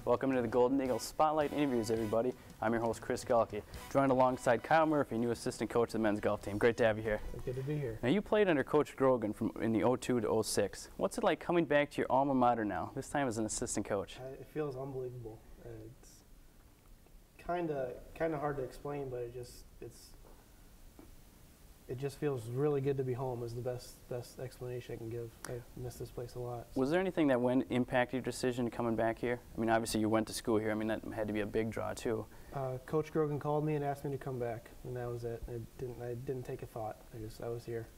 Welcome to the Golden Eagles Spotlight Interviews, everybody. I'm your host, Chris Gaulke, joined alongside Kyle Murphy, new assistant coach of the men's golf team. Great to have you here. Good to be here. Now, you played under Coach Grogan in the 02 to 06. What's it like coming back to your alma mater now, this time as an assistant coach? It feels unbelievable. It's kind of hard to explain, but it just feels really good to be home is the best explanation I can give. I miss this place a lot. Was there anything that impacted your decision coming back here? I mean, obviously you went to school here. I mean, that had to be a big draw too. Coach Grogan called me and asked me to come back, and that was it. I didn't take a thought. I was here.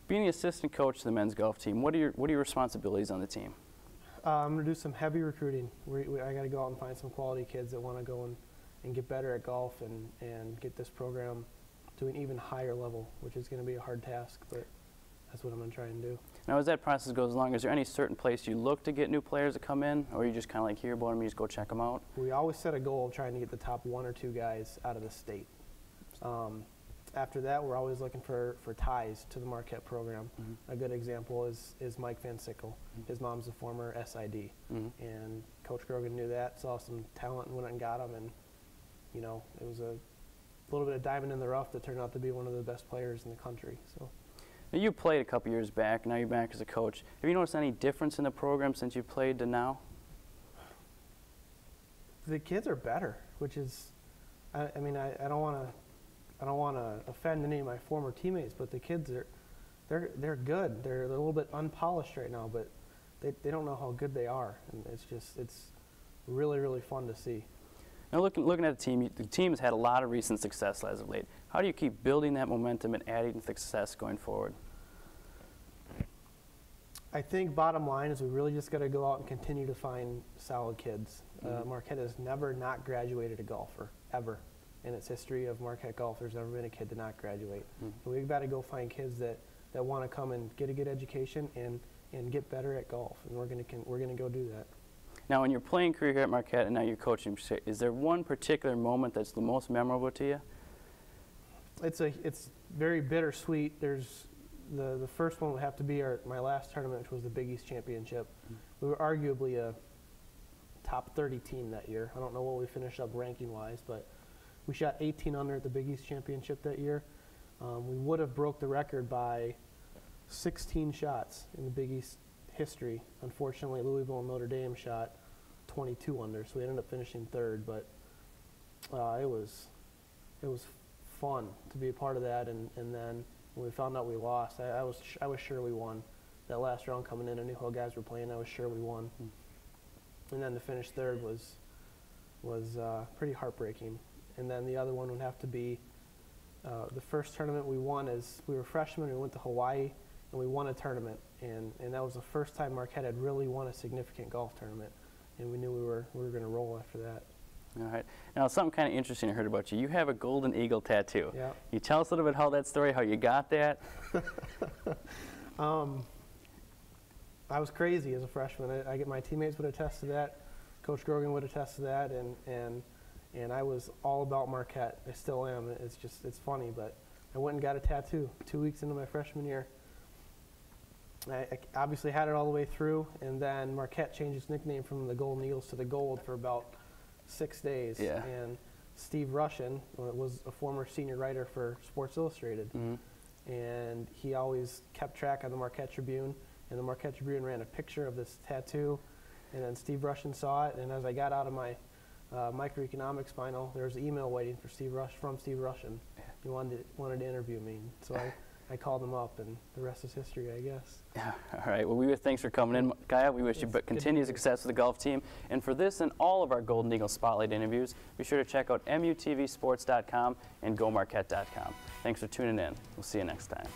Being the assistant coach to the men's golf team, what are your responsibilities on the team? I'm going to do some heavy recruiting. I got to go out and find some quality kids that want to go and get better at golf and get this program to an even higher level, which is going to be a hard task, but that's what I'm going to try and do. Now, as that process goes along, is there any certain place you look to get new players to come in, or you just kind of like hear about them and you just go check them out? We always set a goal of trying to get the top 1 or 2 guys out of the state. After that, we're always looking for ties to the Marquette program. Mm-hmm. A good example is Mike Van Sickle. Mm-hmm. His mom's a former SID, mm-hmm. and Coach Grogan knew that, saw some talent and went and got him, and you know, it was a little bit of diamond in the rough that turned out to be one of the best players in the country. So, now, you played a couple years back. Now you're back as a coach. Have you noticed any difference in the program since you played to now? The kids are better, which is, I mean, I don't want to offend any of my former teammates, but the kids they're good. They're a little bit unpolished right now, but they don't know how good they are, and it's really fun to see. Now, looking at the team has had a lot of recent success as of late. How do you keep building that momentum and adding success going forward? I think bottom line is we really just got to go out and continue to find solid kids. Mm-hmm. Marquette has never not graduated a golfer, ever. In its history of Marquette golf, there's never been a kid to not graduate. Mm-hmm. We've got to go find kids that want to come and get a good education and get better at golf, and we're gonna go do that. Now, in your playing career here at Marquette and now you're coaching, is there one particular moment that's the most memorable to you? It's very bittersweet. There's the first one would have to be my last tournament, which was the Big East Championship. Mm-hmm. We were arguably a top 30 team that year. I don't know what we finished up ranking-wise, but we shot 18 under at the Big East Championship that year. We would have broke the record by 16 shots in the Big East history. Unfortunately, Louisville and Notre Dame shot 22 under, so we ended up finishing third. But it was fun to be a part of that. And then when we found out we lost, I was sure we won. That last round coming in, I knew how guys were playing. I was sure we won. And then to finish third was pretty heartbreaking. And then the other one would have to be the first tournament we won as we were freshmen. We went to Hawaii and we won a tournament, and that was the first time Marquette had really won a significant golf tournament, and we knew we were going to roll after that. All right. Now, something kind of interesting I heard about you. You have a golden eagle tattoo. Yeah. Can you tell us a little bit how that story, how you got that? I was crazy as a freshman. My teammates would attest to that. Coach Grogan would attest to that, and I was all about Marquette. I still am. It's funny, but I went and got a tattoo 2 weeks into my freshman year. I obviously had it all the way through, and then Marquette changed its nickname from the Golden Eagles to the Gold for about 6 days. Yeah. And Steve Rushin was a former senior writer for Sports Illustrated, mm-hmm. and he always kept track of the Marquette Tribune, and the Marquette Tribune ran a picture of this tattoo, and then Steve Rushin saw it, and as I got out of my microeconomics final, there was an email waiting for from Steve Rushin. He wanted to interview me, so I called him up, and the rest is history, I guess. All right. Well, thanks for coming in, Kyle. We wish you continued success with the golf team. And for this and all of our Golden Eagle Spotlight interviews, be sure to check out MUTVsports.com and GoMarquette.com. Thanks for tuning in. We'll see you next time.